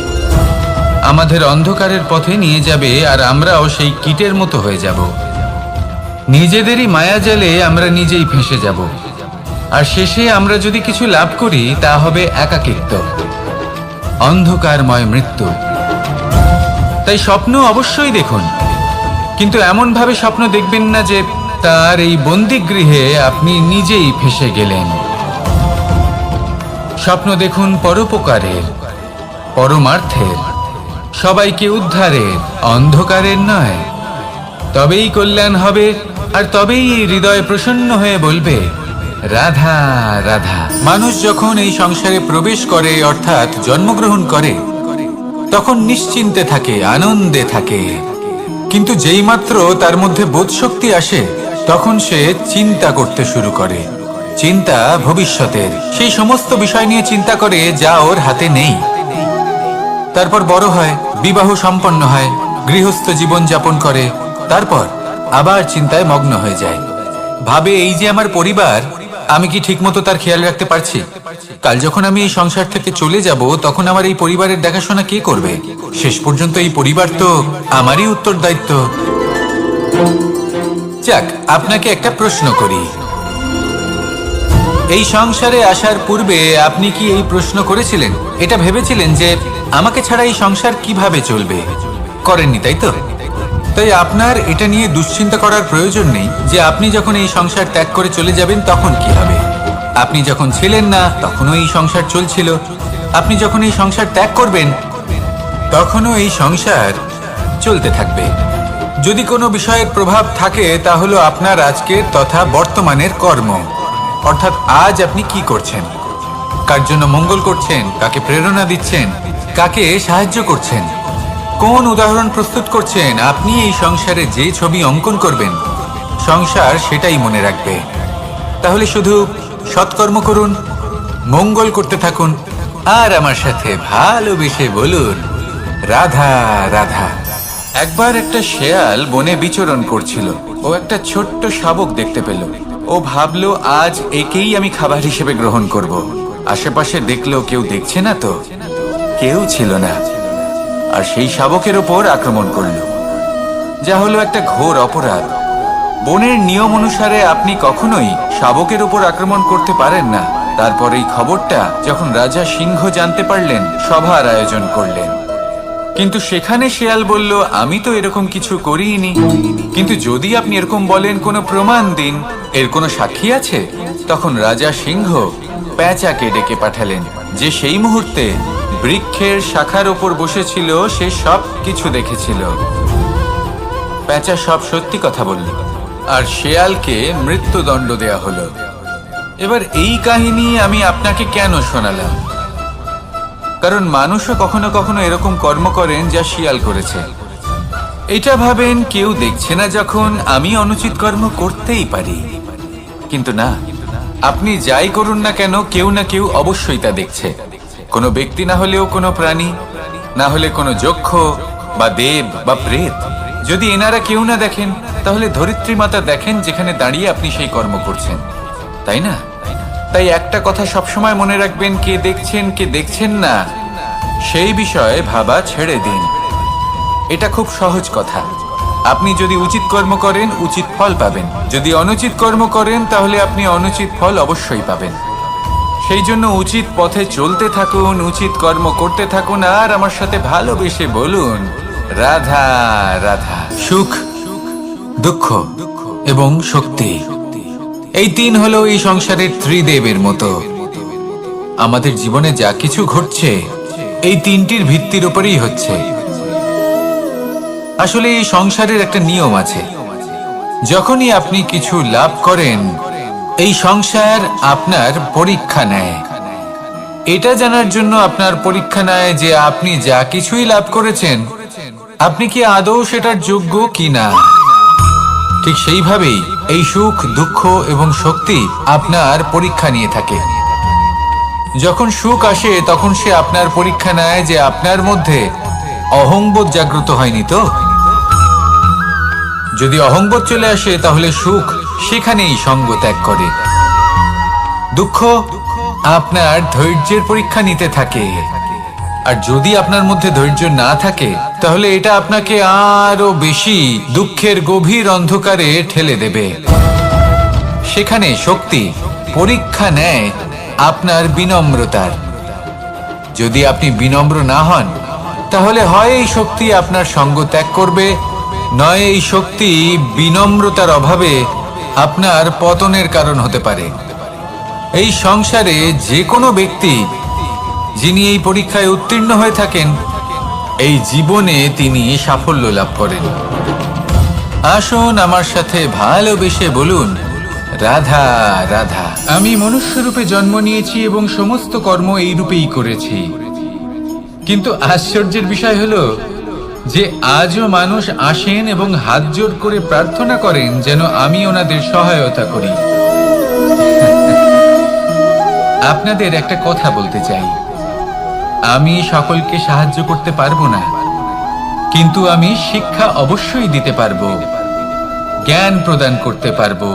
আমাদের অন্ধকারের পথে নিয়ে যাবে, আর আমরাও সেই কীটের মতো হয়ে যাব। নিজেদেরই মায়াজালে আমরা নিজেই ফেঁসে যাব, আর শেষে আমরা যদি কিছু লাভ করি তা হবে একাকিত্ব, অন্ধকারময় মৃত্যু। তাই স্বপ্ন অবশ্যই দেখুন, কিন্তু এমন ভাবে স্বপ্ন দেখবেন না যে তার এই বন্দিগৃহে আপনি নিজেই ফেঁসে গেলেন। স্বপ্ন দেখুন পরোপকারের, পরমার্থের, সবাইকে উদ্ধারের, অন্ধকারের নয়। তবেই কল্যাণ হবে, আর তবেই হৃদয় প্রসন্ন হয়ে বলবে রাধা রাধা। মানুষ যখন এই সংসারে প্রবেশ করে, অর্থাৎ জন্মগ্রহণ করে, তখন নিশ্চিন্তে থাকে, আনন্দে থাকে। কিন্তু যেই মাত্র তার মধ্যে বোধশক্তি আসে, তখন সে চিন্তা করতে শুরু করে। চিন্তা ভবিষ্যতের, সেই সমস্ত বিষয় নিয়ে চিন্তা করে যা ওর হাতে নেই। তারপর বড় হয়, বিবাহ সম্পন্ন হয়, গৃহস্থ জীবন যাপন করে, তারপর আবার চিন্তায় মগ্ন হয়ে যায়। ভাবে এই যে আমার পরিবার, আমি কি ঠিকমতো তার খেয়াল রাখতে পারছি? কাল যখন আমি এই সংসার থেকে চলে যাব, তখন আমার এই পরিবারের দেখাশোনা কে করবে? শেষ পর্যন্ত এই পরিবার তো আমারই উত্তরদায়িত্ব। যাক, আপনাকে একটা প্রশ্ন করি। এই সংসারে আসার পূর্বে আপনি কি এই প্রশ্ন করেছিলেন, এটা ভেবেছিলেন যে আমাকে ছাড়া এই সংসার কিভাবে চলবে? করেননি, তাই তো? তাই আপনার এটা নিয়ে দুশ্চিন্তা করার প্রয়োজন নেই যে আপনি যখন এই সংসার ত্যাগ করে চলে যাবেন তখন কি হবে। আপনি যখন ছিলেন না তখনও এই সংসার চলছিল, আপনি যখন এই সংসার ত্যাগ করবেন তখনও এই সংসার চলতে থাকবে। যদি কোনো বিষয়ের প্রভাব থাকে, তা হলো আপনার আজকের তথা বর্তমানের কর্ম, অর্থাৎ আজ আপনি কি করছেন, কার জন্য মঙ্গল করছেন, কাকে প্রেরণা দিচ্ছেন, কাকে সাহায্য করছেন, কোন উদাহরণ প্রস্তুত করছেন। আপনি এই সংসারে যে ছবি অঙ্কন করবেন, সংসার সেটাই মনে রাখবে। তাহলে শুধু সৎকর্ম করুন, মঙ্গল করতে থাকুন, আর আমার সাথে ভালোবেসে বলুন রাধা রাধা। একবার একটা শেয়াল বনে বিচরণ করছিল। ও একটা ছোট্ট শাবক দেখতে পেল। ও ভাবলো, আজ একেই আমি খাবার হিসেবে গ্রহণ করব। আশেপাশে দেখলো কেউ দেখছে না, তো কেউ ছিল না, আর সেই শাবকের ওপর আক্রমণ করল, যা হলো একটা ঘোর অপরাধ। বনের নিয়ম অনুসারে আপনি কখনোই শাবকের উপর আক্রমণ করতে পারেন না। তারপর এই খবরটা যখন রাজা সিংহ জানতে পারলেন, সভার আয়োজন করলেন। কিন্তু সেখানে শেয়াল বলল, আমি তো এরকম কিছু করিনি। কিন্তু যদি আপনি এরকম বলেন, কোনো প্রমাণ দিন, এর কোনো সাক্ষী আছে? তখন রাজা সিংহ পেঁচাকে ডেকে পাঠালেন, যে সেই মুহূর্তে বৃক্ষের শাখার ওপর বসেছিল। সে সব কিছু দেখেছিল। পেঁচা সব সত্যি কথা বলল, আর শেয়ালকে মৃত্যুদণ্ড দেয়া হলো। এবার এই কাহিনী আমি আপনাকে কেন শোনালাম? কারণ মানুষও কখনো কখনো এরকম কর্ম করেন যা শিয়াল করেছে। এটা ভাবেন কেউ দেখছে না, যখন আমি অনুচিত কর্ম করতেই পারি। কিন্তু না, আপনি যাই করুন না কেন, কেউ না কেউ অবশ্যই তা দেখছে। কোনো ব্যক্তি না হলেও কোনো প্রাণী, না হলে কোনো যক্ষ বা দেব বা প্রেত। যদি এনারা কেউ না দেখেন, তাহলে ধরিত্রী মাতা দেখেন, যেখানে দাঁড়িয়ে আপনি সেই কর্ম করছেন, তাই না? তাই একটা কথা সবসময় মনে রাখবেন, কে দেখছেন কে দেখছেন না সেই বিষয়ে ভাবা ছেড়ে দিন। এটা খুব সহজ কথা। আপনি যদি উচিত কর্ম করেন, উচিত ফল পাবেন। যদি অনুচিত কর্ম করেন, তাহলে আপনি অনুচিত ফল অবশ্যই পাবেন। সেই জন্য উচিত পথে চলতে থাকুন, উচিত কর্ম করতে থাকুন, আর আমার সাথে ভালোবেসে বলুন রাধা রাধা। সুখ, দুঃখ এবং শক্তি, এই তিন হলো এই সংসারের ত্রিদেবের মতো। আমাদের জীবনে যা কিছু ঘটছে এই তিনটির ভিত্তির উপরেই হচ্ছে। আসলে এই সংসারের একটা নিয়ম আছে, যখনই আপনি কিছু লাভ করেন, এই সংসার আপনার পরীক্ষা নেয়। এটা জানার জন্য আপনার পরীক্ষা নেয় যে আপনি যা কিছুই লাভ করেছেন, আপনি কি আদৌ সেটার যোগ্য কিনা। ঠিক সেইভাবেই এই সুখ, দুঃখ এবং শক্তি আপনার পরীক্ষা নিয়ে থাকে। যখন সুখ আসে, তখন সে আপনার পরীক্ষা নেয় যে আপনার মধ্যে অহংবোধ জাগ্রত হয়নি তো? যদি অহংবোধ চলে আসে তাহলে সুখ সেখানেই সঙ্গ ত্যাগ করে। দুঃখ আপনার ধৈর্যের পরীক্ষা নিতে থাকে, আর যদি আপনার মধ্যে ধৈর্য না থাকে তাহলে এটা আপনাকে আরো বেশি দুঃখের গভীর অন্ধকারে ঠেলে দেবে। সেখানে শক্তি পরীক্ষা নেয় আপনার বিনম্রতার। যদি আপনি বিনম্র না হন তাহলে হয় এই শক্তি আপনার সঙ্গ ত্যাগ করবে, নয় এই শক্তি বিনম্রতার অভাবে আপনার পতনের কারণ হতে পারে। এই সংসারে যে কোনো ব্যক্তি যিনি এই পরীক্ষায় উত্তীর্ণ হয়ে থাকেন, এই জীবনে তিনি সাফল্য লাভ করেন। আসুন আমার সাথে ভালোবেসে বলুন, রাধা রাধা। আমি মনুষ্যরূপে জন্ম নিয়েছি এবং সমস্ত কর্ম এই রূপেই করেছি, কিন্তু আশ্চর্যের বিষয় হলো যে আজও মানুষ আসেন এবং হাত জোর করে প্রার্থনা করেন যেন আমি ওনাদের সহায়তা করি। আপনাদের একটা কথা বলতে চাই, আমি সকলকে সাহায্য করতে পারবো না, কিন্তু আমি শিক্ষা অবশ্যই দিতে পারবো, জ্ঞান প্রদান করতে পারবো,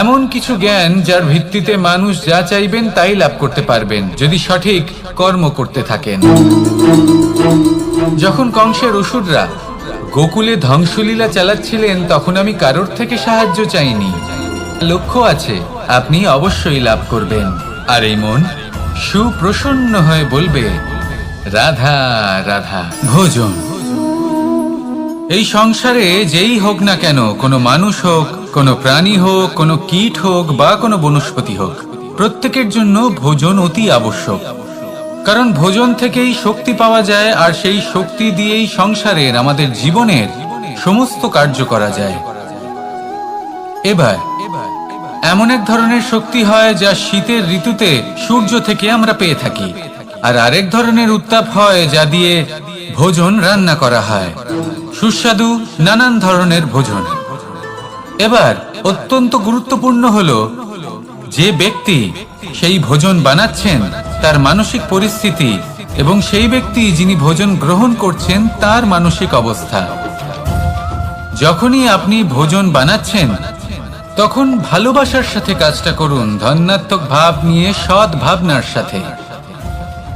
এমন কিছু জ্ঞান যার ভিত্তিতে মানুষ যা চাইবেন তাই লাভ করতে পারবেন যদি সঠিক কর্ম করতে থাকেন। যখন কংসের অসুররা গোকুলে ধ্বংসলীলা চালাচ্ছিলেন তখন আমি কারোর থেকে সাহায্য চাইনি। লক্ষ্য আছে, আপনি অবশ্যই লাভ করবেন। আর এই মন সুপ্রসন্ন হয়ে বলবে, রাধা রাধা। ভোজন এই সংসারে যেই হোক না কেন, কোনো মানুষ হোক, কোনো প্রাণী হোক, কোনো কীট হোক বা কোনো বনস্পতি হোক, প্রত্যেকের জন্য ভোজন অতি আবশ্যক। কারণ ভোজন থেকেই শক্তি পাওয়া যায়, আর সেই শক্তি দিয়েই সংসারের আমাদের জীবনের সমস্ত কার্য করা যায়। এবার এমন এক ধরনের শক্তি হয় যা শীতের ঋতুতে সূর্য থেকে আমরা পেয়ে থাকি, আর আরেক ধরনের উত্তাপ হয় যা দিয়ে ভোজন রান্না করা হয়, সুস্বাদু নানান ধরনের ভোজন। এবার অত্যন্ত গুরুত্বপূর্ণ হলো যে ব্যক্তি সেই ভোজন বানাচ্ছেন তার মানসিক পরিস্থিতি এবং সেই ব্যক্তি যিনি ভোজন গ্রহণ করছেন তার মানসিক অবস্থা। যখনই আপনি ভোজন বানাচ্ছেন তখন ভালোবাসার সাথে কাজটা করুন, ধন্যাত্মক ভাব নিয়ে, সৎ ভাবনার সাথে,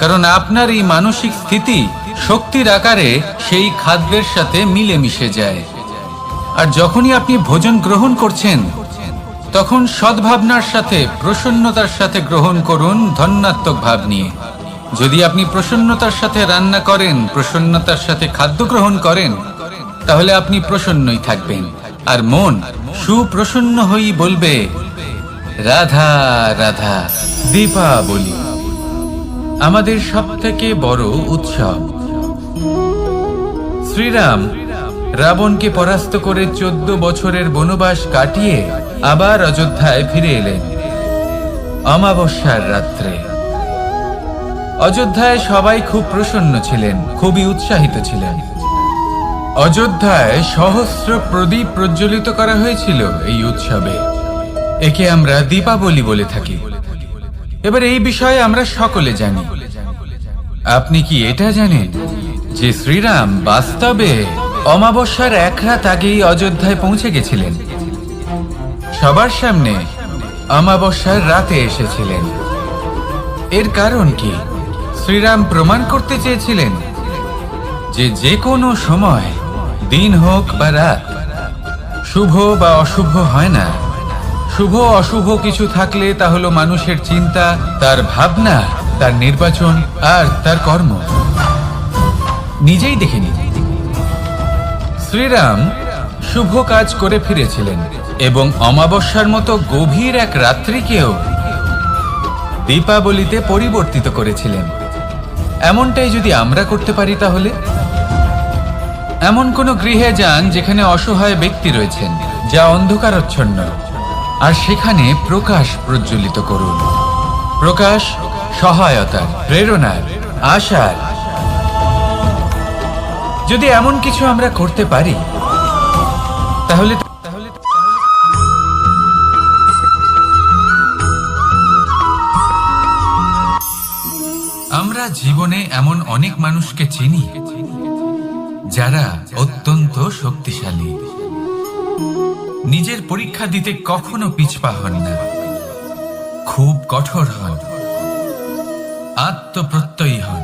কারণ আপনার এই মানসিক স্থিতি শক্তির আকারে সেই খাদ্যের সাথে মিলেমিশে যায়। আর যখনই আপনি ভোজন গ্রহণ করছেন তখন সদ্ভাবনার সাথে, প্রসন্নতার সাথে গ্রহণ করুন, ধন্যাত্মক ভাব নিয়ে। যদি আপনি প্রসন্নতার সাথে রান্না করেন, প্রসন্নতার সাথে খাদ্য গ্রহণ করেন, তাহলে আপনি প্রসন্নই থাকবেন, আর মন সুপ্রসন্ন হয়েই বলবে, রাধা রাধা। দীপাবলি আমাদের সবথেকে বড় উৎসব। শ্রীরাম রাবণকে পরাস্ত করে 14 বছরের বনবাস কাটিয়ে আবার অযোধ্যায় ফিরে এলেন অমাবস্যার রাত্রে। অযোধ্যায় সবাই খুব প্রসন্ন ছিলেন, খুবই উৎসাহিত ছিলেন। অযোধ্যায় সহস্র প্রদীপ প্রজ্বলিত করা হয়েছিল এই উৎসবে। একে আমরা দীপাবলি বলে থাকি। এবার এই বিষয়ে আমরা সকলে জানি। আপনি কি এটা জানেন যে শ্রীরাম বাস্তবে অমাবস্যার এক রাত আগেই অযোধ্যায় পৌঁছে গেছিলেন? সবার সামনে অমাবস্যার রাতে এসেছিলেন। এর কারণ কি? শ্রীরাম প্রমাণ করতে চেয়েছিলেন যে যে কোনো সময়, দিন হোক বা রাত, শুভ বা অশুভ হয় না। শুভ অশুভ কিছু থাকলে তা হলো মানুষের চিন্তা, তার ভাবনা, তার নির্বাচন আর তার কর্ম। নিজেই দেখে নিন, শ্রীরাম শুভ কাজ করে ফিরেছিলেন এবং অমাবস্যার মতো গভীর এক রাত্রিকেও দীপাবলিতে পরিবর্তিত করেছিলেন। এমনটাই যদি আমরা করতে পারি তাহলে? এমন কোন গৃহে যান যেখানে অসহায় ব্যক্তি রয়েছেন, যা অন্ধকারাচ্ছন্ন, আর সেখানে প্রকাশ প্রজ্বলিত করুন। প্রকাশ সহায়তার, প্রেরণার, আশার। যদি এমন কিছু আমরা করতে পারি তাহলে আমরা জীবনে এমন অনেক মানুষকে চিনি যারা অত্যন্ত শক্তিশালী, নিজের পরীক্ষা দিতে কখনো পিছপা হন না, খুব কঠোর হন, আত্মপ্রত্যয়ী হন।